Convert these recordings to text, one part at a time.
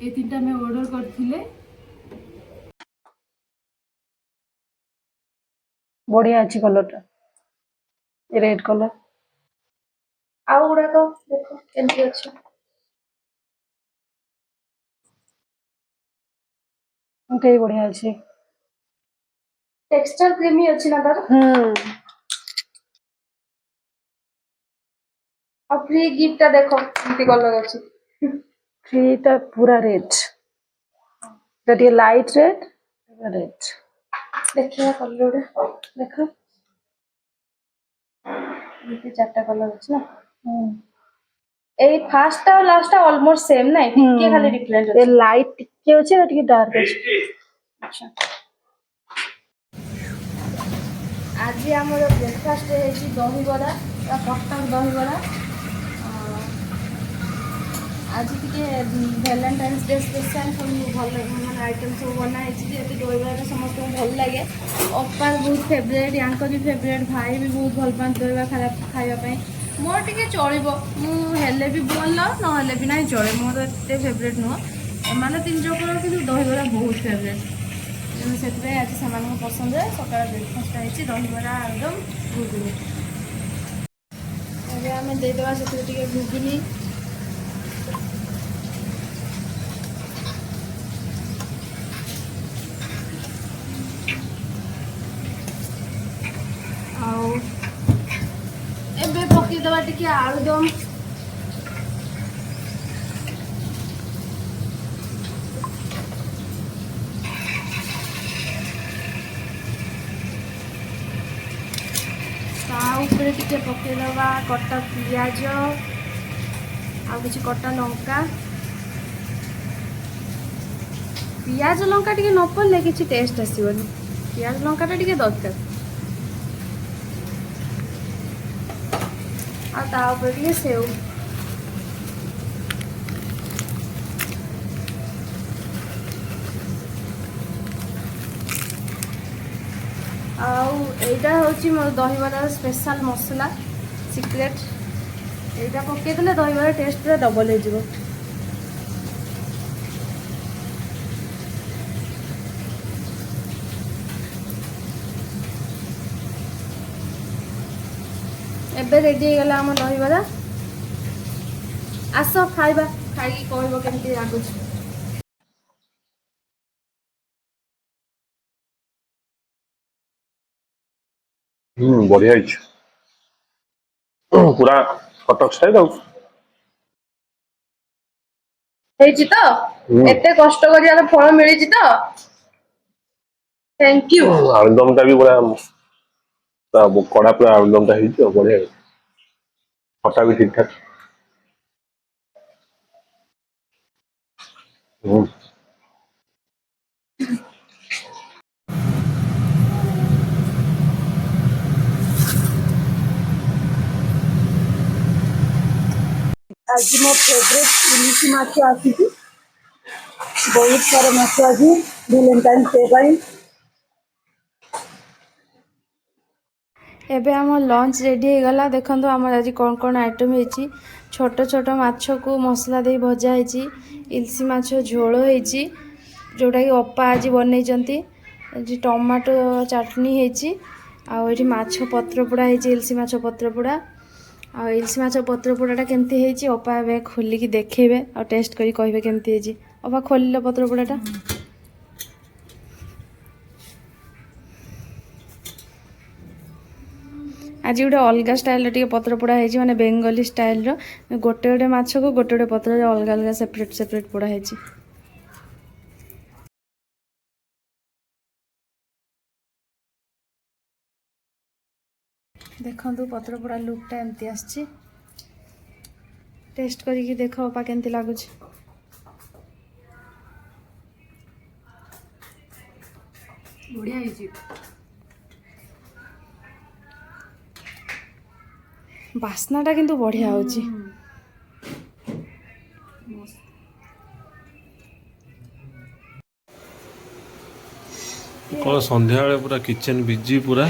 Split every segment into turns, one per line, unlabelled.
ये तीनटा मैं ऑर्डर करथिले बढ़िया अच्छी कलरटा रेड कलर
आउ गुड़ा तो देखो केमती अछि
ओके बढ़िया अच्छी
टेक्सचर क्रीमी अछि ना तार और फ्री गिफ्ट ता देखो केमती कलर अछि
फ्रीटा पूरा रेड ये लाइट रेड रेड
देखिए कलर देखो ये चारटा कलर अछि ना ए फर्स्ट और लास्ट ऑलमोस्ट सेम ना टिके खाली डिफरेंट
ये
अछि
लाइट टिके अछि और टिके डार्क अछि
अच्छा आज आमर ब्रेकफास्ट है दही बरा कटक दही बरा आज टी भैलेंटाइन्स डे स्पेशल सब भल मानते आइटम सब बनाई दही बरा समस्त भल लगे अपार बहुत फेवरेट या भी फेवरेट भाई भी बहुत भल पाते दही बरा खावाई मोर टे चलो मुझे भी भल ना भी ना चले मोर एत फेवरेट नुह एम तीन जकर कि दही बरा बहुत फेवरेट से आज से पसंद है सका ब्रेकफास्ट है दही बरा एकदम घुगुनी अरे आम देदेवा से घुगुनी एबे पकईदवा टी आलुदम ऊपर टी पकईदवा कटा पिज आ कि कटा लंका पिज लंका टी न पड़े कि टेस्ट आसबनी पिज लंका टी दरकार आपर टे सेव आईटा हूँ मोर दही बरार स्पेशल मसला सिक्रेट यहाँ पकईदे दही बरार टेस्ट पूरा डबल हो एबे रेडी हो गला आम दही बरा आस खाइबा खाई कह केमती लगुच
बढ़िया पूरा कटक स्टाइल
तो एते कष्ट कर फल मिली तो थैंक यू
आलुदम टा भी पूरा कड़ा पूरा आलुदम टा बढ़िया खटा भी ठीक ठाक
आज मो फेवरेट इलिशी माछ आसी बहुत सारा माछ आज भैलेंटाइन्स डे
एबे आम लंच रेडी हो गला देखो आम आज कौन कौन आइटम होती छोट छोट माछ को मसला दे भजा होती इलसी माछ झोल होती जोटा कि अपा आज बनई टमाटो चटनी होती आठ माछ पत्र पोड़ा होती इलसी माछ पत्र पोड़ा आ इलसी माछ पत्र पोड़ाटा केमती होती अपा ए खोलिकी देखेबे आ टेस्ट करी कहबे केमती होती अपा खोलिल पत्र पोड़ाटा आज गोटे अलग स्टाइल टे पत्र पोड़ा है माने बेंगली स्टाइल गोटे गोटे माछ को गोटे गोटे पत्र अलग अलग सेपरेट सेपरेट पोड़ा है देखु पत्र पोड़ा लुकटा एमती आसची टेस्ट करी देख अपा केमती लगुच
बढ़िया है
बास्नाटा किंतु बढ़िया होची
कौन संध्या बेले पूरा किचन बिजी पूरा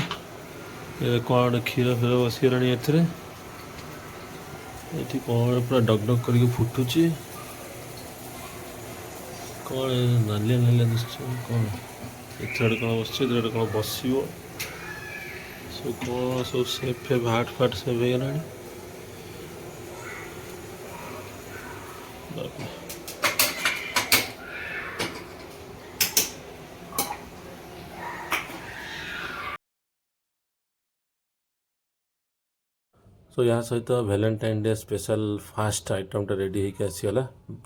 कौन क्षीर फीर बसगलानी एथरे कौन पूरा डग डग करके फुटुची କ'ଣ ନାଲିଆ ନାଲିଆ ଦିଶୁଛି କ'ଣ ଏଥିରେ କ'ଣ ବସିଛି ଏଥିରେ କ'ଣ ବସିବ ସବୁ କ'ଣ ସବୁ ସେଫ୍ ଫେଫ୍ ହାର୍ଟ ଫାର୍ଟ ସେଫ୍ ହେଇଗଲାଣି। ବାପରେ। सो या सहित भैलेंटाइन डे स्पेशल फास्ट आइटमटा रेडी होकर आसीगला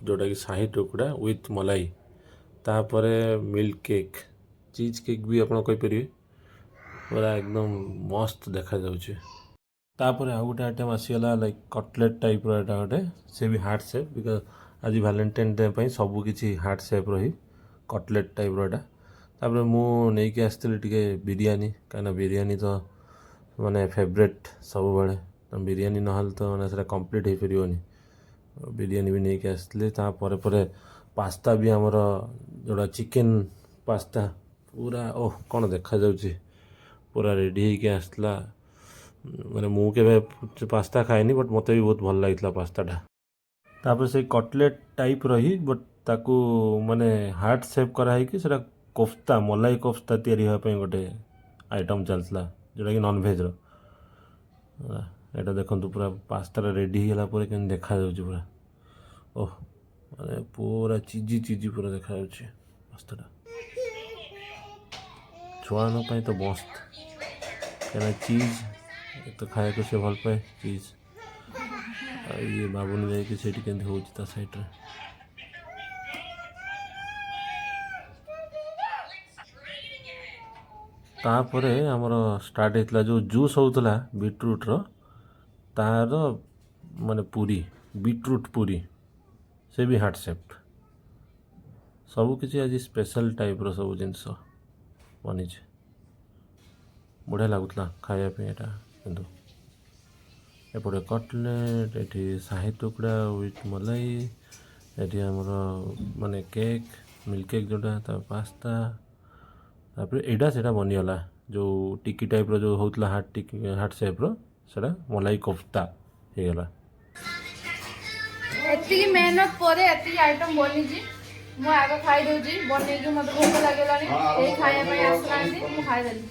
जोटा कि शाही टुकड़ा विथ मलाई तापर मिल्क केक चीज केक भी आप कहींपर पूरा एकदम मस्त देखा जाऊँचे। तापर आउ गोटे आइटम आसीगला लाइक कटलेट टाइप रहा गोटे से भी हार्ट सेप बिकज आज भैलेंटाइन डे पर सबकि हार्ट सेप रही कटलेट टाइप रहा। तापर मुझे आसती टे बिरयानी कहीं बिरयानी तो माने फेवरेट सब बड़े बिरयानी ना तो मैंने कंप्लीट हो पारनी बिरयानी भी नहीं आसती। तापर पास्ता भी आमर जोड़ा चिकेन पास्ता पूरा ओह कौन देखा जाऊँची पूरा रेडी होके आसला मैंने मुझे पास्ता खाएनी बट मत भी बहुत भल लगी पास्ताटा। तापर से कटलेट टाइप रही बट ताकू माने हार्ट सेप कराई कि सेटा कोफ्ता मलाई कोफ्ता तैयारी होगापी गोटे आइटम चलता जोटा कि नॉनभेज एटा देखो पूरा पास्ता रेडी होगा पर के देखा जाऊँची पूरा ओह माने पूरा चिजी चिजी पूरा देखा जाऊँची पास्ताटा छुआन तो मस्त क्या चीज तो खाया को से भल पाए चीज ये बाबुन जाकि से होता साइड्रे तापर आमर स्टार्ट होता जो जूस होता बीटरूट्र तार माने पूरी बीटरूट पूरी से भी हार्ट सेप सबकि आज स्पेशल टाइप रो सब जिनस बनी बढ़िया लगुला खायापी यहाँ किंतु एपटे कटलेट एटी शाही टुकड़ा विथ मलाई एटी आमर माने केक मिल्क केक जोटा पास्ता तापर एटा सेटा बनीगला जो टिकी टाइप रो जो होता हार्ट सेप रो सेटा मलाई कोफ्ता होगला।
एति मेहनत पर एति आइटम बनी मु आगे खाई दूची बनई मत भूख लगे खाया आसला खाईदेली।